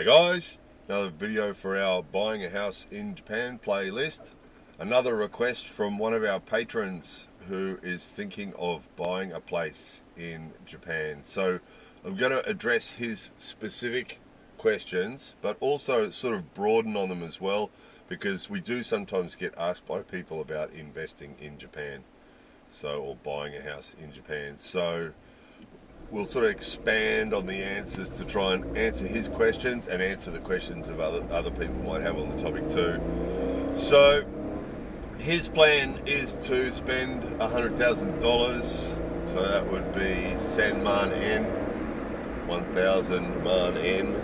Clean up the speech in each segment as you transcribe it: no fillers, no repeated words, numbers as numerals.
Hey guys, another video for our buying a house in Japan playlist. Another request from one of our patrons who is thinking of buying a place in Japan. So I'm going to address his specific questions, but also sort of broaden on them as well, because we do sometimes get asked by people about investing in Japan, or buying a house in Japan. So we'll sort of expand on the answers to try and answer his questions and answer the questions of other people might have on the topic too. So his plan is to spend $100,000, so that would be Sen Man N, 1,000 Man N,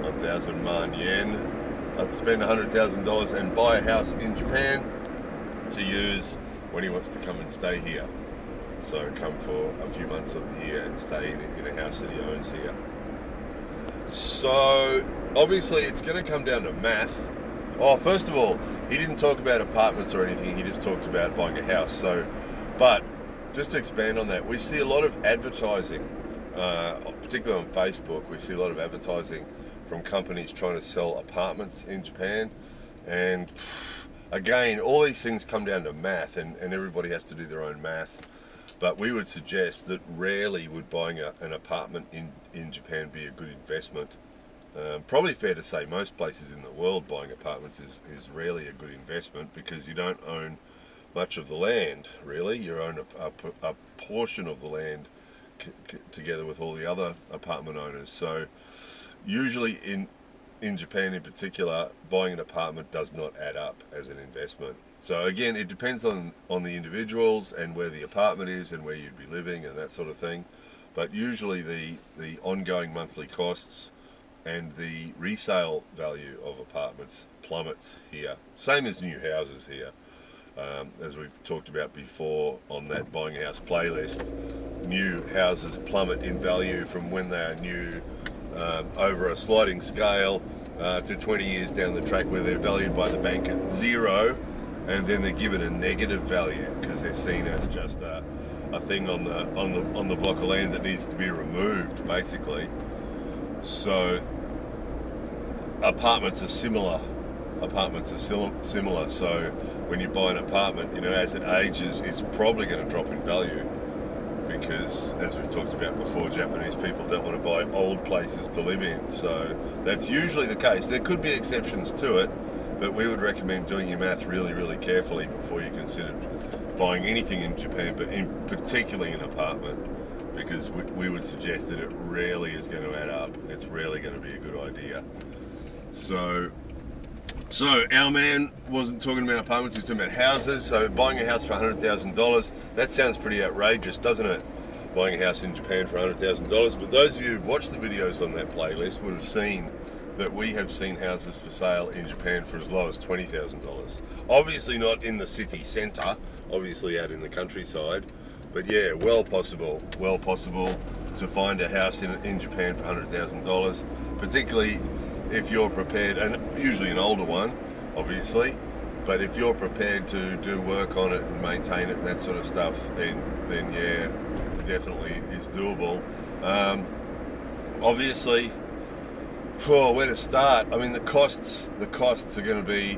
1,000 Man Yen. Spend $100,000 and buy a house in Japan to use when he wants to come and stay here. So come for a few months of the year and stay in a house that he owns here. So obviously it's going to come down to math. Oh, first of all, he didn't talk about apartments or anything. He just talked about buying a house. So, but just to expand on that, we see a lot of advertising, particularly on Facebook. We see a lot of advertising from companies trying to sell apartments in Japan. And again, all these things come down to math, and everybody has to do their own math. But we would suggest that rarely would buying an apartment in Japan be a good investment. Probably fair to say most places in the world buying apartments is rarely a good investment, because you don't own much of the land, really. You own a portion of the land together with all the other apartment owners. So usually in Japan in particular, buying an apartment does not add up as an investment. So again, it depends on the individuals and where the apartment is and where you'd be living and that sort of thing. But usually the ongoing monthly costs and the resale value of apartments plummets here. Same as new houses here. As we've talked about before on that buying a house playlist, new houses plummet in value from when they are new over a sliding scale to 20 years down the track, where they're valued by the bank at zero, and then they're given a negative value because they're seen as just a thing on the block of land that needs to be removed, basically. So apartments are similar. So when you buy an apartment, as it ages, it's probably going to drop in value, because, as we've talked about before, Japanese people don't want to buy old places to live in. So that's usually the case. There could be exceptions to it, but we would recommend doing your math really, really carefully before you consider buying anything in Japan, but particularly an apartment, because we would suggest that it rarely is going to add up. It's rarely going to be a good idea. So our man wasn't talking about apartments, he was talking about houses. So buying a house for $100,000, that sounds pretty outrageous, doesn't it? Buying a house in Japan for $100,000. But those of you who've watched the videos on that playlist would have seen that we have seen houses for sale in Japan for as low as $20,000. Obviously not in the city centre, obviously out in the countryside. But yeah, well possible to find a house in Japan for $100,000, particularly if you're prepared, and usually an older one, obviously, but if you're prepared to do work on it and maintain it and that sort of stuff, then yeah, definitely it's doable. Obviously, where to start? I mean, the costs are going to be,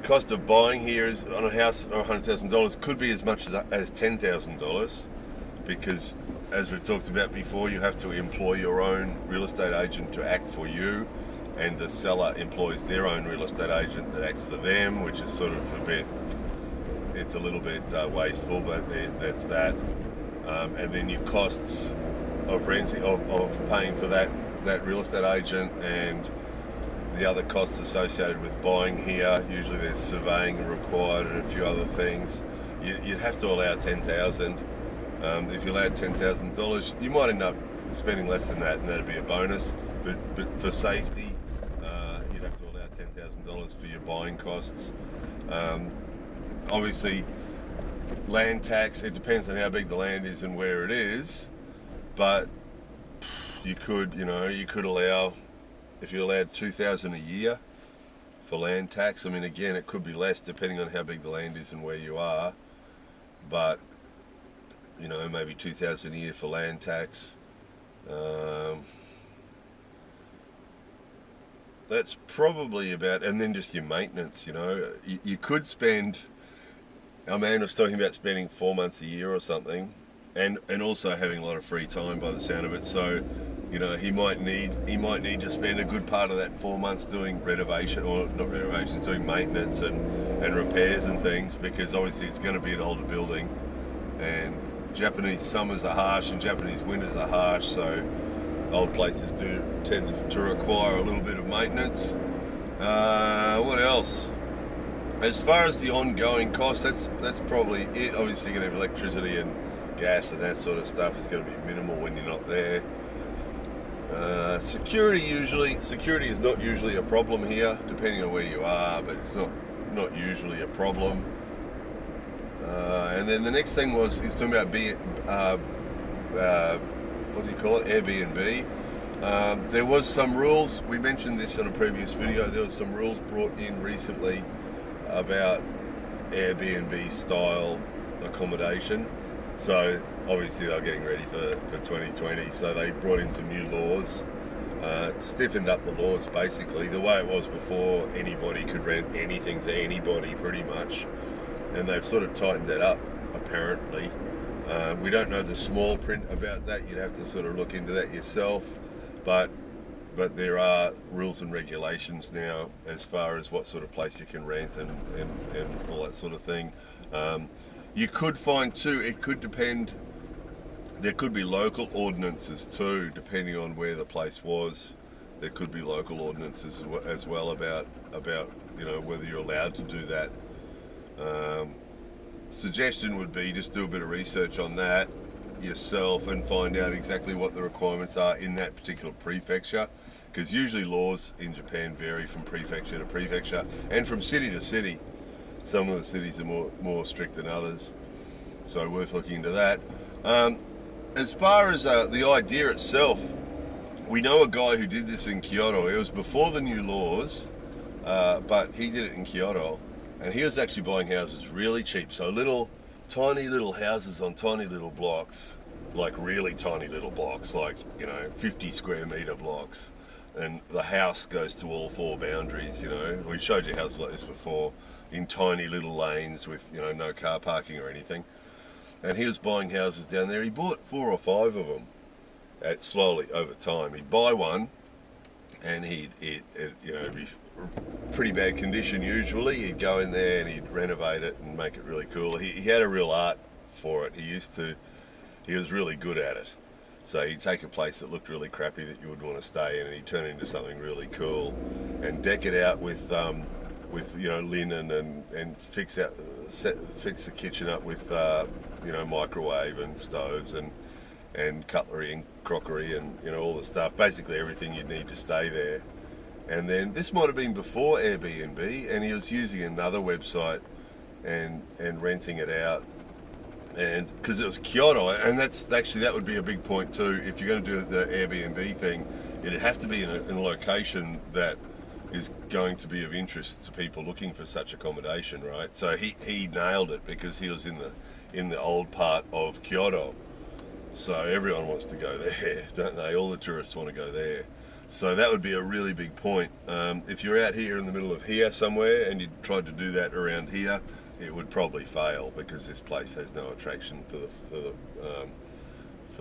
cost of buying here is on a house of $100,000 could be as much as $10,000, because, as we've talked about before, you have to employ your own real estate agent to act for you, and the seller employs their own real estate agent that acts for them, which is sort of it's a little bit wasteful, but that's that. And then your costs of renting, of paying for that real estate agent, and the other costs associated with buying here. Usually there's surveying required and a few other things. You'd have to allow $10,000. If you allowed $10,000, you might end up spending less than that, and that'd be a bonus. But for safety, you'd have to allow $10,000 for your buying costs. Obviously, land tax, it depends on how big the land is and where it is, but you could allow, if you allowed $2,000 a year for land tax. I mean, again, it could be less depending on how big the land is and where you are, but maybe $2,000 a year for land tax. that's probably about, and then just your maintenance. You could spend. Our man was talking about spending 4 months a year or something, and also having a lot of free time by the sound of it. So, he might need to spend a good part of that 4 months doing renovation, or not renovation, doing maintenance and repairs and things, because obviously it's going to be an older building, and Japanese summers are harsh and Japanese winters are harsh, so old places do tend to require a little bit of maintenance. What else? As far as the ongoing cost, that's probably it. Obviously, you're going to have electricity and gas and that sort of stuff is going to be minimal when you're not there. Security is not usually a problem here, depending on where you are, but it's not usually a problem. And then the next thing he's talking about what do you call it? Airbnb. There was some rules. We mentioned this in a previous video. There was some rules brought in recently about Airbnb style accommodation. So obviously they're getting ready for 2020. So they brought in some new laws, stiffened up the laws basically. The way it was before, anybody could rent anything to anybody pretty much. And they've sort of tightened that up apparently. We don't know the small print about that. You'd have to sort of look into that yourself. But there are rules and regulations now as far as what sort of place you can rent and all that sort of thing. You could find too, it could depend, there could be local ordinances too, depending on where the place was. There could be local ordinances as well about whether you're allowed to do that. Suggestion would be just do a bit of research on that yourself and find out exactly what the requirements are in that particular prefecture, because usually laws in Japan vary from prefecture to prefecture and from city to city. Some of the cities are more strict than others, so worth looking into that. As far as the idea itself, we know a guy who did this in Kyoto. It was before the new laws, but he did it in Kyoto, and he was actually buying houses really cheap. So tiny little houses on tiny little blocks, like really tiny little blocks, like 50 square meter blocks, and the house goes to all four boundaries. We showed you houses like this before, in tiny little lanes with no car parking or anything. And he was buying houses down there. He bought 4 or 5 of them slowly over time. He'd buy one, and he'd be pretty bad condition usually. He'd go in there and he'd renovate it and make it really cool. He had a real art for it. He was really good at it. So he'd take a place that looked really crappy that you would want to stay in, and he'd turn it into something really cool and deck it out with linen and fix the kitchen up with microwave and stoves and cutlery and crockery and all the stuff, basically everything you'd need to stay there. And then this might have been before Airbnb, and he was using another website and renting it out, and because it was Kyoto, and that would be a big point too. If you're going to do the Airbnb thing, it'd have to be in a location that is going to be of interest to people looking for such accommodation, right? So he nailed it because he was in the old part of Kyoto. So everyone wants to go there, don't they? All the tourists want to go there. So that would be a really big point. If you're out here in the middle of here somewhere and you tried to do that around here, it would probably fail because this place has no attraction for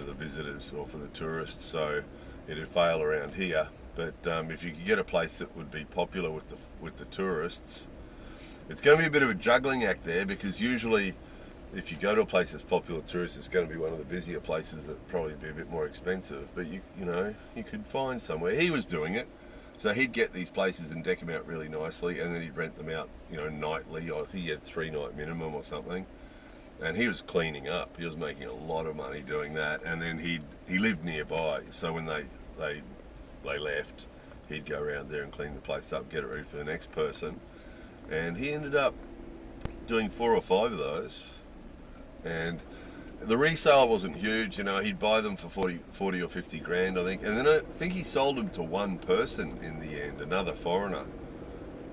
the visitors or for the tourists. So it'd fail around here. But if you could get a place that would be popular with the tourists, it's going to be a bit of a juggling act there, because usually if you go to a place that's popular with tourists, it's going to be one of the busier places that probably be a bit more expensive. But you could find somewhere. He was doing it, so he'd get these places and deck them out really nicely, and then he'd rent them out, nightly. I think he had 3-night minimum or something. And he was cleaning up. He was making a lot of money doing that. And then he lived nearby, so when they left, he'd go around there and clean the place up, get it ready for the next person. And he ended up doing 4 or 5 of those. And the resale wasn't huge, he'd buy them for 40 or 50 grand, I think. And then I think he sold them to one person in the end, another foreigner.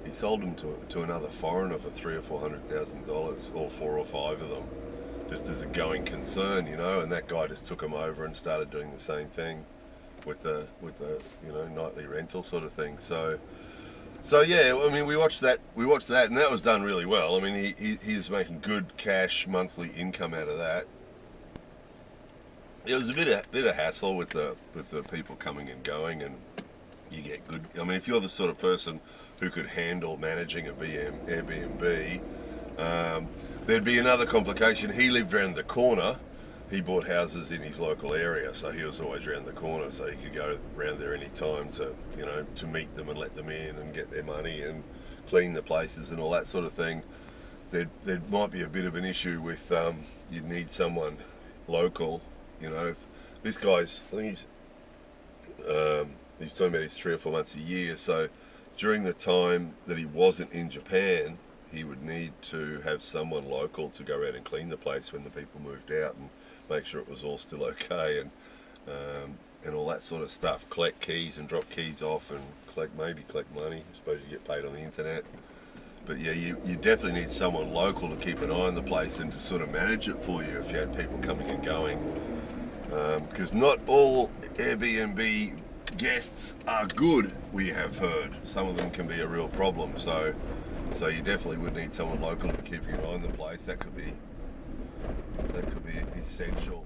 He sold them to another foreigner for $300,000 or $400,000, all 4 or 5 of them, just as a going concern, and that guy just took them over and started doing the same thing. with the nightly rental sort of thing. So yeah, I mean we watched that and that was done really well. I mean he was making good cash monthly income out of that. It was a bit of hassle with the people coming and going, and you get good. I mean, if you're the sort of person who could handle managing a Airbnb, there'd be another complication. He lived around the corner. He bought houses in his local area, so he was always around the corner, so he could go around there any time to meet them and let them in and get their money and clean the places and all that sort of thing. There might be a bit of an issue with you'd need someone local. If this guy's, I think he's talking about his 3 or 4 months a year, so during the time that he wasn't in Japan, he would need to have someone local to go around and clean the place when the people moved out and make sure it was all still okay and all that sort of stuff. Collect keys and drop keys off and collect money. I suppose you get paid on the internet. But yeah, you definitely need someone local to keep an eye on the place and to sort of manage it for you if you had people coming and going. Because not all Airbnb guests are good, we have heard. Some of them can be a real problem. So you definitely would need someone local to keep an eye on the place. That could be essential,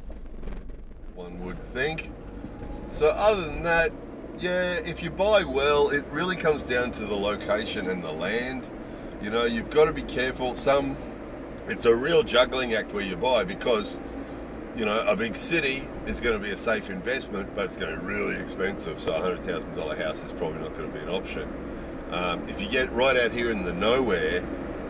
one would think. So other than that, yeah, if you buy well, it really comes down to the location and the land. You've got to be careful. It's a real juggling act where you buy, because a big city is going to be a safe investment, but it's going to be really expensive. So a $100,000 house is probably not going to be an option. If you get right out here in the nowhere,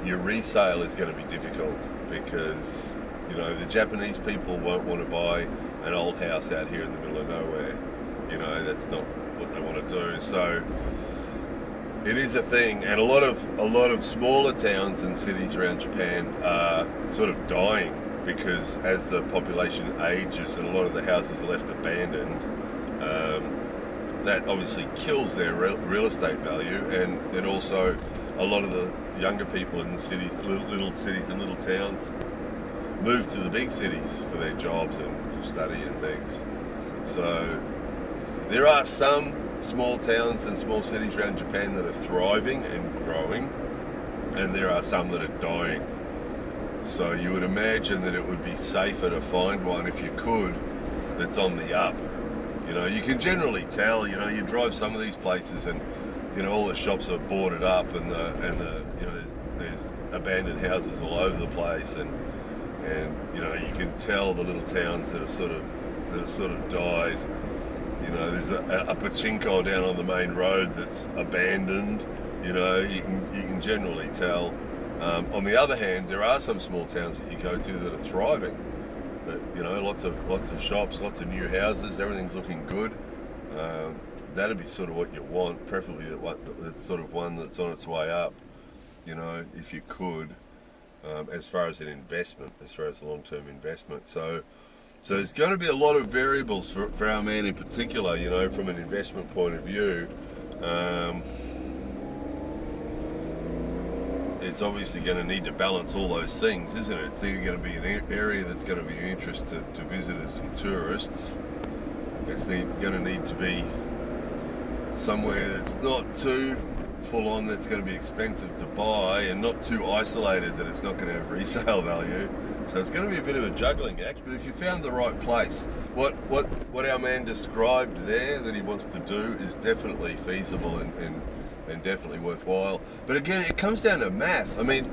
your resale is going to be difficult, because the Japanese people won't want to buy an old house out here in the middle of nowhere. That's not what they want to do. So it is a thing, and a lot of smaller towns and cities around Japan are sort of dying, because as the population ages and a lot of the houses are left abandoned, that obviously kills their real estate value, and also a lot of the younger people in the cities, little cities and little towns, move to the big cities for their jobs and study and things. So there are some small towns and small cities around Japan that are thriving and growing, and there are some that are dying. So you would imagine that it would be safer to find one, if you could, that's on the up. You can generally tell. You drive some of these places and all the shops are boarded up, and there's abandoned houses all over the place, and you can tell the little towns that have sort of died. There's a pachinko down on the main road that's abandoned. You can generally tell. On the other hand, there are some small towns that you go to that are thriving. Lots of shops, lots of new houses, everything's looking good. That'd be sort of what you want, preferably that's sort of one that's on its way up. If you could, as far as an investment, as far as a long-term investment. So there's going to be a lot of variables for our man in particular. From an investment point of view. It's obviously going to need to balance all those things, isn't it? It's either going to be an area that's going to be of interest to visitors and tourists. It's going to need to be somewhere that's not too full on, that's going to be expensive to buy, and not too isolated that it's not going to have resale value. So it's going to be a bit of a juggling act. But if you found the right place, what our man described there that he wants to do is definitely feasible and definitely worthwhile. But again, it comes down to math. I mean,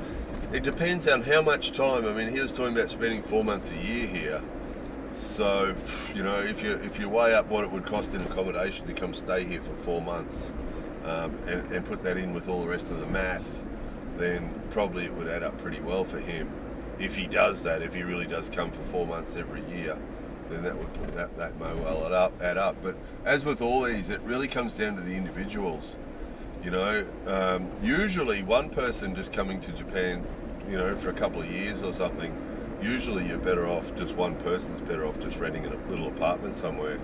it depends on how much time. I mean, he was talking about spending 4 months a year here. So, if you weigh up what it would cost in accommodation to come stay here for 4 months, and put that in with all the rest of the math, then probably it would add up pretty well for him. If he does that, if he really does come for 4 months every year, then that would put that may well add up. But as with all these, it really comes down to the individuals. Usually one person just coming to Japan, for a couple of years or something, usually you're better off, just one person's better off just renting a little apartment somewhere.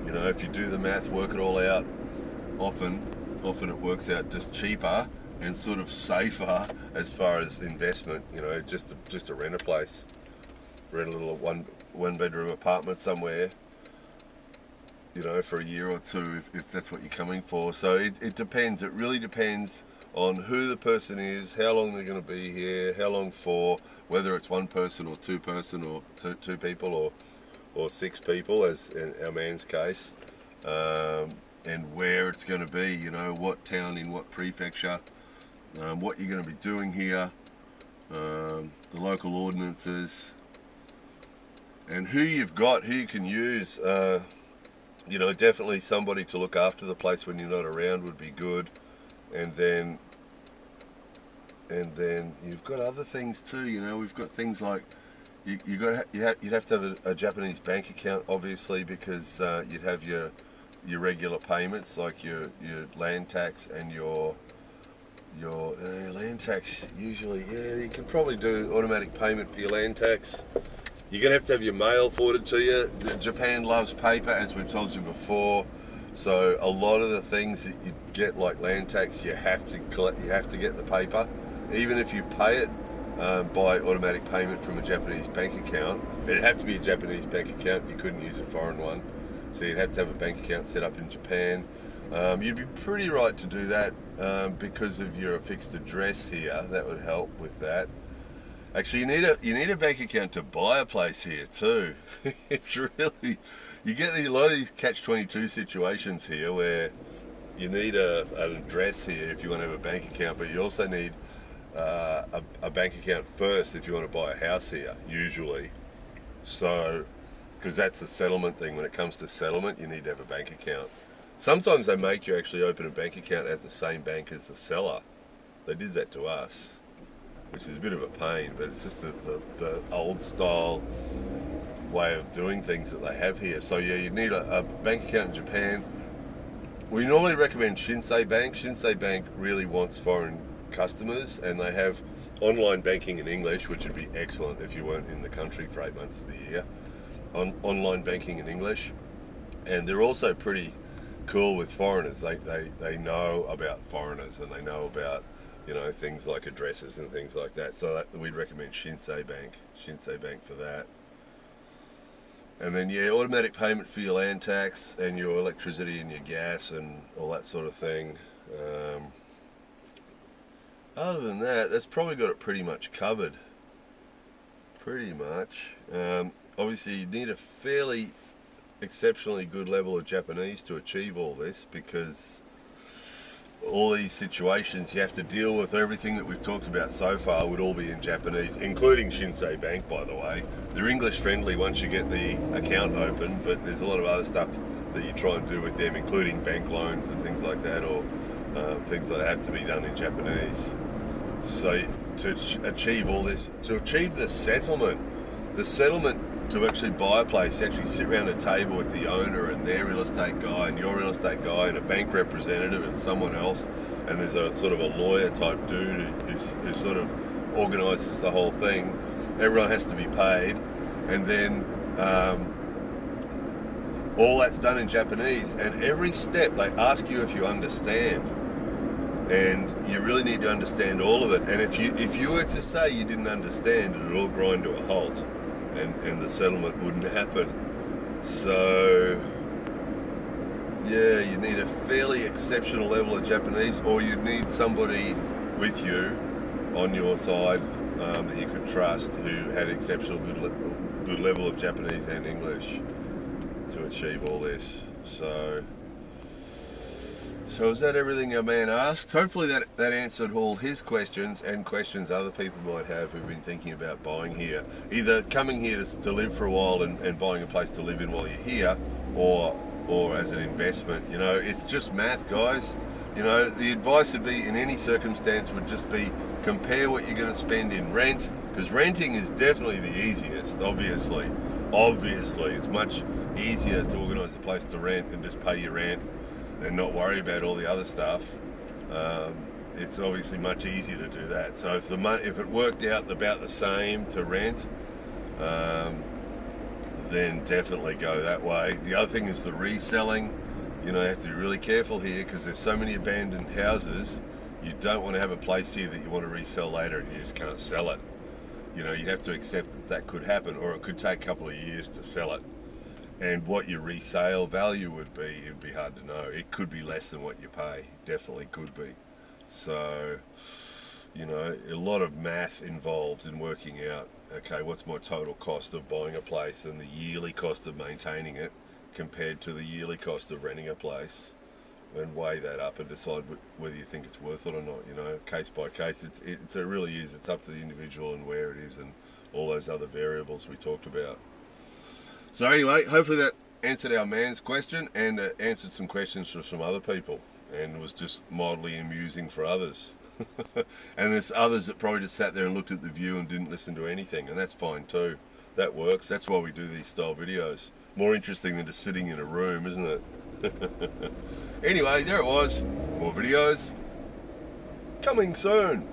If you do the math, work it all out, often it works out just cheaper and sort of safer as far as investment, just to rent a place, rent a little one bedroom apartment somewhere, you know, for a year or two if that's what you're coming for. So it depends. It really depends on who the person is, how long they're going to be here, how long for, whether it's one person or two person or two people or six people, as in our man's case, and where it's going to be, you know, what town in what prefecture, what you're going to be doing here, the local ordinances, and who you've got, who you can use. You know, definitely somebody to look after the place when you're not around would be good. And then you've got other things too. You know, we've got things like you'd have to have a Japanese bank account, obviously, because you'd have your regular payments like your land tax and your land tax. Usually, yeah, you can probably do automatic payment for your land tax. You're going to have your mail forwarded to you. Japan loves paper, as we've told you before. So a lot of the things that you get, like land tax, you have to collect. You have to get the paper, even if you pay it by automatic payment from a Japanese bank account. It'd have to be a Japanese bank account. You couldn't use a foreign one, so you'd have to have a bank account set up in Japan. You'd be pretty right to do that because of your fixed address here. That would help with that. Actually, you need a bank account to buy a place here too. It's really, you get a lot of these catch-22 situations here where you need an address here if you want to have a bank account, but you also need a bank account first if you want to buy a house here, usually. So, because that's a settlement thing. When it comes to settlement, you need to have a bank account. Sometimes they make you actually open a bank account at the same bank as the seller. They did that to us, which is a bit of a pain, but it's just the old style way of doing things that they have here. So yeah, you need a bank account in Japan. We normally recommend Shinsei Bank. Shinsei Bank really wants foreign customers, and they have online banking in English, which would be excellent if you weren't in the country for 8 months of the year. Online banking in English, and they're also pretty cool with foreigners. They know about foreigners, and they know about, you know, things like addresses and things like that. So we'd recommend Shinsei Bank for that. And then yeah, automatic payment for your land tax and your electricity and your gas and all that sort of thing. Other than that, that's probably got it pretty much covered. Pretty much. Obviously, you need a fairly exceptionally good level of Japanese to achieve all this, because all these situations you have to deal with, everything that we've talked about so far would all be in Japanese, including Shinsei Bank, by the way. They're English friendly once you get the account open, but there's a lot of other stuff that you try and do with them, including bank loans and things like that, or things that have to be done in Japanese. So to achieve all this, to achieve the settlement to actually buy a place, you actually sit around a table with the owner and their real estate guy and your real estate guy and a bank representative and someone else, and there's a sort of a lawyer type dude who sort of organises the whole thing. Everyone has to be paid, and then all that's done in Japanese, and every step they ask you if you understand, and you really need to understand all of it. And if you were to say you didn't understand, it would all grind to a halt, and the settlement wouldn't happen. So yeah, you need a fairly exceptional level of Japanese, or you'd need somebody with you on your side that you could trust, who had exceptional good level of Japanese and English to achieve all this. So is that everything our man asked? Hopefully that answered all his questions and questions other people might have who've been thinking about buying here. Either coming here to live for a while and buying a place to live in while you're here, or as an investment. You know, it's just math, guys. You know, the advice would be, in any circumstance, would just be compare what you're going to spend in rent, because renting is definitely the easiest, obviously. It's much easier to organise a place to rent and just pay your rent and not worry about all the other stuff. It's obviously much easier to do that. So if it worked out about the same to rent, then definitely go that way. The other thing is the reselling. You know, you have to be really careful here, because there's so many abandoned houses. You don't want to have a place here that you want to resell later and you just can't sell it. You know, you'd have to accept that could happen, or it could take a couple of years to sell it. And what your resale value would be, it'd be hard to know. It could be less than what you pay. Definitely could be. So, you know, a lot of math involved in working out, okay, what's my total cost of buying a place and the yearly cost of maintaining it compared to the yearly cost of renting a place, and weigh that up and decide whether you think it's worth it or not. You know, case by case. It really is. It's up to the individual and where it is and all those other variables we talked about. So anyway, hopefully that answered our man's question and answered some questions from some other people, and was just mildly amusing for others. And there's others that probably just sat there and looked at the view and didn't listen to anything, and that's fine too. That works. That's why we do these style videos. More interesting than just sitting in a room, isn't it? Anyway, there it was. More videos coming soon.